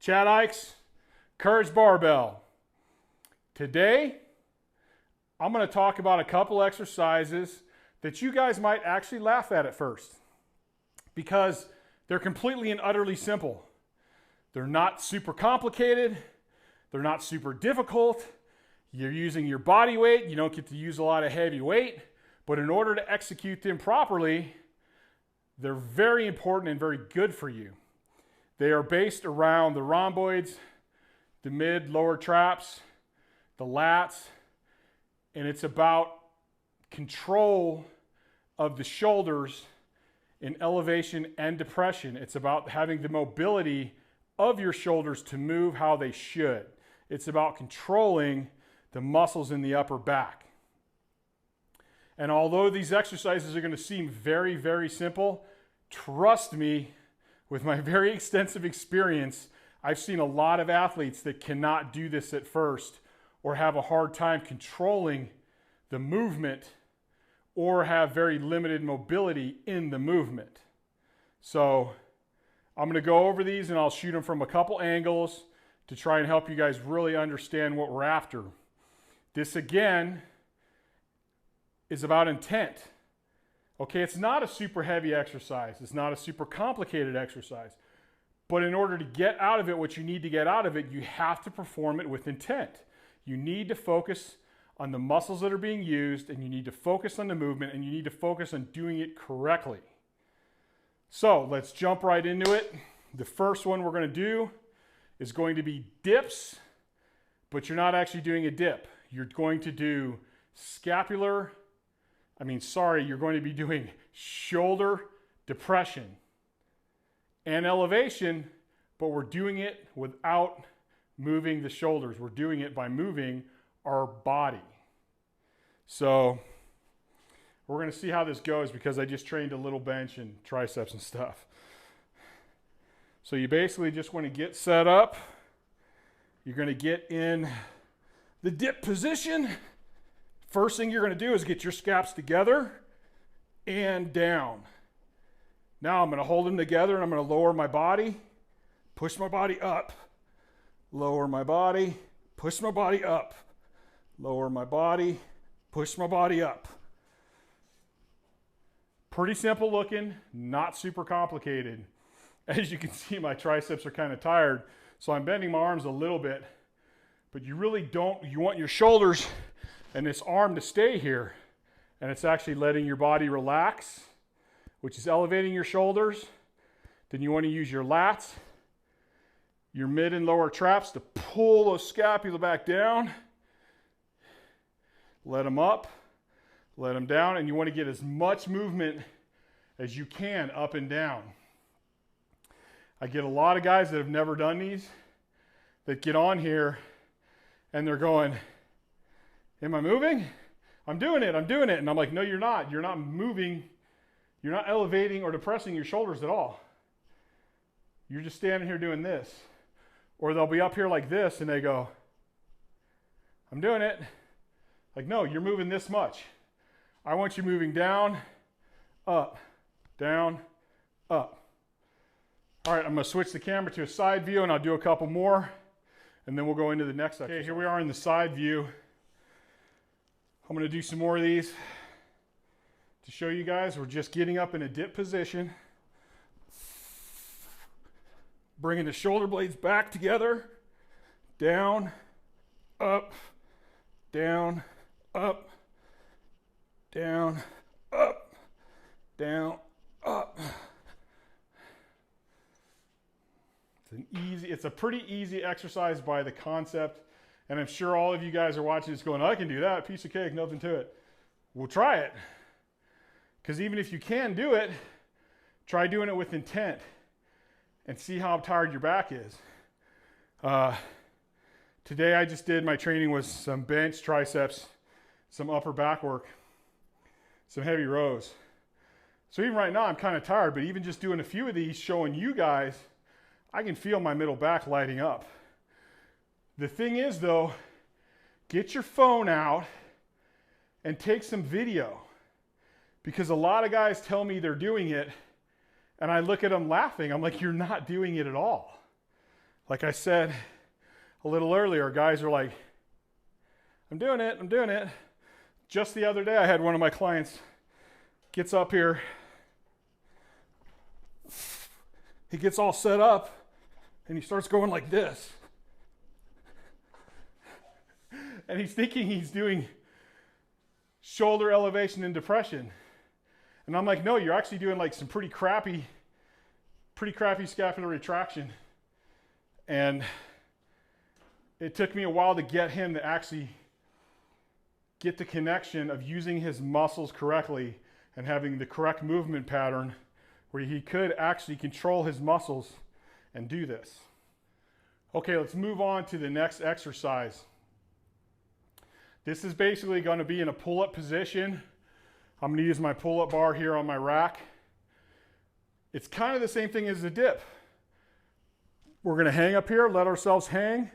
Chad Ike's Courage Barbell. Today, I'm going to talk about a couple exercises that you guys might actually laugh at first because they're completely and utterly simple. They're not super complicated. They're not super difficult. You're using your body weight. You don't get to use a lot of heavy weight. But in order to execute them properly, they're very important and very good for you. They are based around the rhomboids, the mid-lower traps, the lats, and it's about control of the shoulders in elevation and depression. It's about having the mobility of your shoulders to move how they should. It's about controlling the muscles in the upper back. And although these exercises are going to seem very, very simple, trust me, with my very extensive experience, I've seen a lot of athletes that cannot do this at first or have a hard time controlling the movement or have very limited mobility in the movement. So I'm going to go over these and I'll shoot them from a couple angles to try and help you guys really understand what we're after. This again is about intent. Okay, it's not a super heavy exercise. It's not a super complicated exercise. But in order to get out of it what you need to get out of it, you have to perform it with intent. You need to focus on the muscles that are being used, and you need to focus on the movement, and you need to focus on doing it correctly. So let's jump right into it. The first one we're going to do is going to be dips, but you're not actually doing a dip. You're going to do you're going to be doing shoulder depression and elevation, but we're doing it without moving the shoulders. We're doing it by moving our body. So we're going to see how this goes because I just trained a little bench and triceps and stuff. So you basically just want to get set up. You're going to get in the dip position. First thing you're going to do is get your scaps together and down. Now I'm going to hold them together and I'm going to lower my body, push my body up, lower my body, push my body up, lower my body, push my body up. Pretty simple looking, not super complicated. As you can see, my triceps are kind of tired, so I'm bending my arms a little bit, but you really don't, you want your shoulders and this arm to stay here, and it's actually letting your body relax, which is elevating your shoulders. Then you want to use your lats, your mid and lower traps to pull those scapula back down. Let them up, let them down, and you want to get as much movement as you can up and down. I get a lot of guys that have never done these that get on here and they're going, am I moving? I'm doing it. And I'm like, no, you're not. You're not moving. You're not elevating or depressing your shoulders at all. You're just standing here doing this. Or they'll be up here like this and they go, I'm doing it. Like, no, you're moving this much. I want you moving down, up, down, up. All right, I'm going to switch the camera to a side view and I'll do a couple more and then we'll go into the next exercise. Okay, here we are in the side view. I'm going to do some more of these to show you guys. We're just getting up in a dip position, bringing the shoulder blades back together, down, up, down, up, down, up, down, up. It's a pretty easy exercise by the concept. And I'm sure all of you guys are watching this going, I can do that, piece of cake, nothing to it. We'll try it. Because even if you can do it, try doing it with intent and see how tired your back is. Today I just did my training with some bench, triceps, some upper back work, some heavy rows. So even right now I'm kind of tired, but even just doing a few of these, showing you guys, I can feel my middle back lighting up. The thing is though, get your phone out and take some video, because a lot of guys tell me they're doing it and I look at them laughing. I'm like, you're not doing it at all. Like I said a little earlier, guys are like, I'm doing it, I'm doing it. Just the other day, I had one of my clients gets up here, he gets all set up, and he starts going like this. And he's thinking he's doing shoulder elevation and depression. And I'm like, no, you're actually doing like some pretty crappy scapular retraction. And it took me a while to get him to actually get the connection of using his muscles correctly and having the correct movement pattern where he could actually control his muscles and do this. Okay, let's move on to the next exercise. This is basically going to be in a pull-up position. I'm going to use my pull-up bar here on my rack. It's kind of the same thing as the dip. We're going to hang up here, let ourselves hang,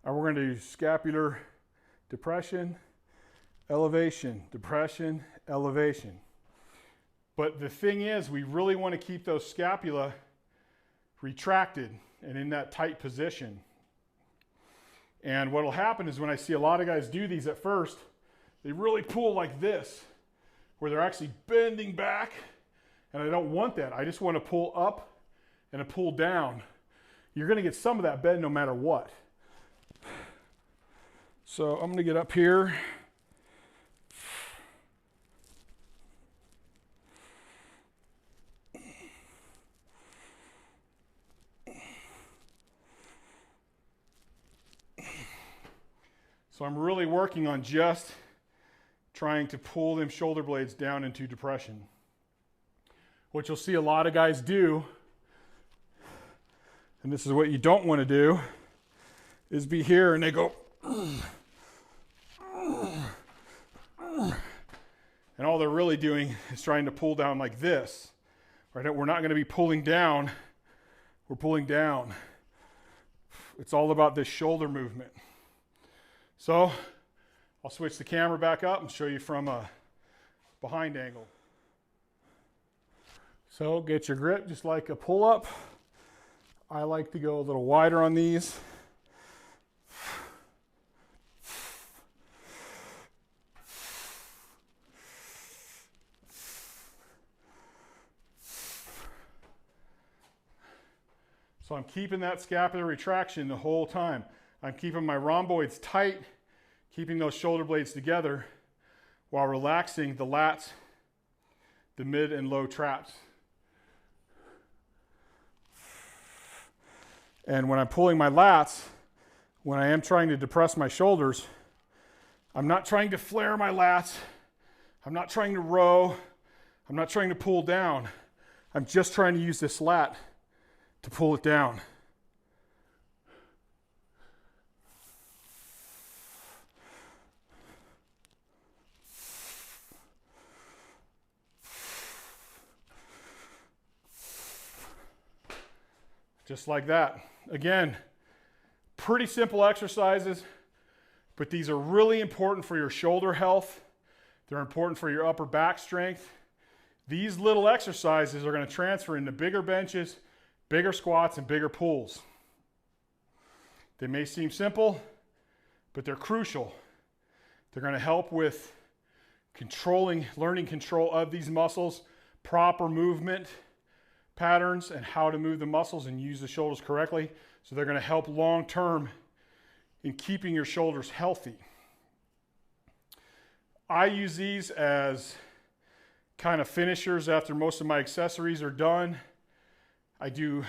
and we're going to do scapular depression, elevation, depression, elevation. But the thing is, we really want to keep those scapula retracted and in that tight position. And what will happen is when I see a lot of guys do these at first, they really pull like this, where they're actually bending back, and I don't want that. I just want to pull up and a pull down. You're going to get some of that bend no matter what. So I'm going to get up here. So I'm really working on just trying to pull them shoulder blades down into depression. What you'll see a lot of guys do, and this is what you don't want to do, is be here and they go, and all they're really doing is trying to pull down like this. Right? We're not going to be pulling down, we're pulling down. It's all about this shoulder movement. So I'll switch the camera back up and show you from a behind angle. So get your grip just like a pull-up. I like to go a little wider on these. So I'm keeping that scapular retraction the whole time. I'm keeping my rhomboids tight, keeping those shoulder blades together while relaxing the lats, the mid and low traps. And when I'm pulling my lats, when I am trying to depress my shoulders, I'm not trying to flare my lats. I'm not trying to row. I'm not trying to pull down. I'm just trying to use this lat to pull it down. Just like that. Again, pretty simple exercises, but these are really important for your shoulder health. They're important for your upper back strength. These little exercises are going to transfer into bigger benches, bigger squats, and bigger pulls. They may seem simple, but they're crucial. They're going to help with learning control of these muscles, proper movement patterns, and how to move the muscles and use the shoulders correctly. So they're going to help long term in keeping your shoulders healthy. I use these as kind of finishers after most of my accessories are done. I do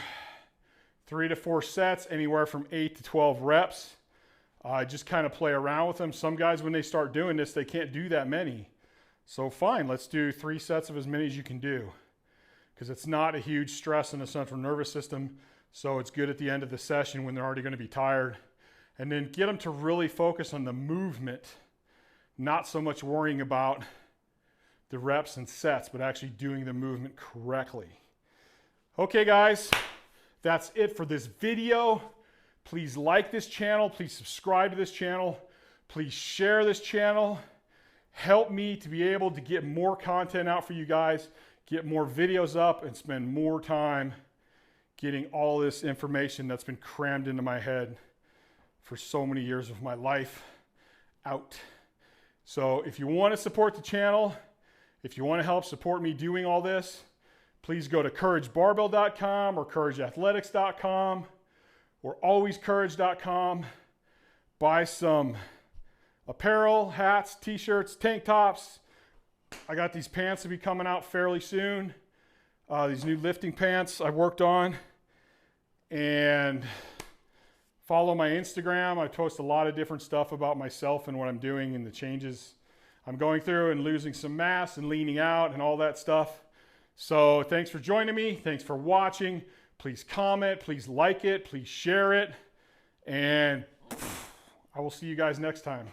3 to 4 sets, anywhere from 8 to 12 reps. I just kind of play around with them. Some guys, when they start doing this, they can't do that many. So fine, let's do 3 sets of as many as you can do, because it's not a huge stress in the central nervous system. So it's good at the end of the session when they're already going to be tired. And then get them to really focus on the movement, not so much worrying about the reps and sets, but actually doing the movement correctly. Okay, guys, that's it for this video. Please like this channel. Please subscribe to this channel. Please share this channel. Help me to be able to get more content out for you guys, get more videos up, and spend more time getting all this information that's been crammed into my head for so many years of my life out. So if you want to support the channel, if you want to help support me doing all this, please go to couragebarbell.com or courageathletics.com or alwayscourage.com. Buy some apparel, hats, t-shirts, tank tops. I got these pants to be coming out fairly soon. These new lifting pants I worked on. And follow my Instagram. I post a lot of different stuff about myself and what I'm doing and the changes I'm going through and losing some mass and leaning out and all that stuff. So thanks for joining me. Thanks for watching. Please comment, please like it, please share it. And I will see you guys next time.